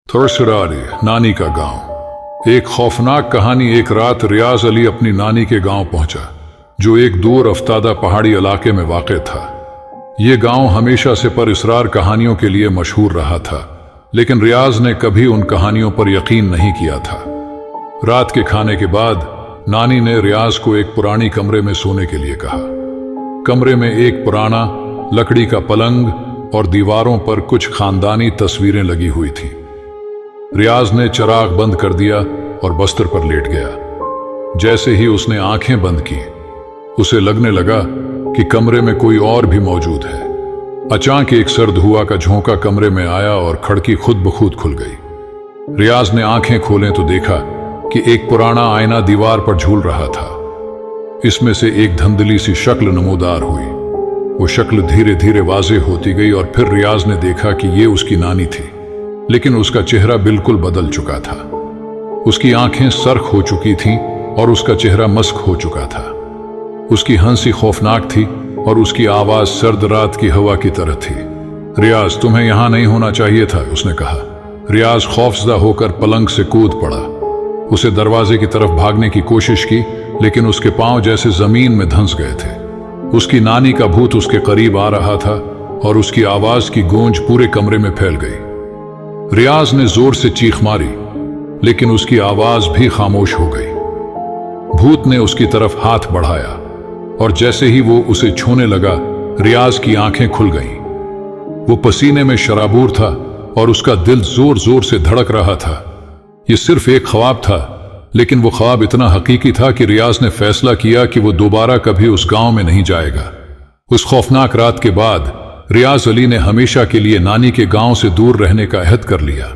थरसरारी नानी का गांव। एक खौफनाक कहानी। एक रात रियाज अली अपनी नानी के गांव पहुंचा, जो एक दूर अफ्तादा पहाड़ी इलाके में वाक़ था। ये गांव हमेशा से पुरअसरार कहानियों के लिए मशहूर रहा था, लेकिन रियाज ने कभी उन कहानियों पर यकीन नहीं किया था। रात के खाने के बाद नानी ने रियाज को एक पुरानी कमरे में सोने के लिए कहा। कमरे में एक पुराना लकड़ी का पलंग और दीवारों पर कुछ खानदानी तस्वीरें लगी हुई थीं। रियाज ने चिराग बंद कर दिया और बस्तर पर लेट गया। जैसे ही उसने आंखें बंद की, उसे लगने लगा कि कमरे में कोई और भी मौजूद है। अचानक एक सर्द हवा का झोंका कमरे में आया और खिड़की खुद ब खुद खुल गई। रियाज ने आंखें खोलें तो देखा कि एक पुराना आईना दीवार पर झूल रहा था। इसमें से एक धुंधली सी शक्ल नमूदार हुई। वो शक्ल धीरे धीरे वाज़ेह होती गई और फिर रियाज ने देखा कि ये उसकी नानी थी, लेकिन उसका चेहरा बिल्कुल बदल चुका था। उसकी आंखें सर्ख हो चुकी थीं और उसका चेहरा मस्क हो चुका था। उसकी हंसी खौफनाक थी और उसकी आवाज सर्द रात की हवा की तरह थी। रियाज, तुम्हें यहां नहीं होना चाहिए था, उसने कहा। रियाज खौफजदा होकर पलंग से कूद पड़ा। उसे दरवाजे की तरफ भागने की कोशिश की, लेकिन उसके पांव जैसे जमीन में धंस गए थे। उसकी नानी का भूत उसके करीब आ रहा था और उसकी आवाज की गूंज पूरे कमरे में फैल गई। रियाज ने जोर से चीख मारी, लेकिन उसकी आवाज भी खामोश हो गई। भूत ने उसकी तरफ हाथ बढ़ाया और जैसे ही वो उसे छूने लगा, रियाज की आंखें खुल गईं। वो पसीने में शराबूर था और उसका दिल जोर जोर से धड़क रहा था। ये सिर्फ एक ख्वाब था, लेकिन वो ख्वाब इतना हकीकी था कि रियाज ने फैसला किया कि वो दोबारा कभी उस गांव में नहीं जाएगा। उस खौफनाक रात के बाद रियाज अली ने हमेशा के लिए नानी के गांव से दूर रहने का अहद कर लिया।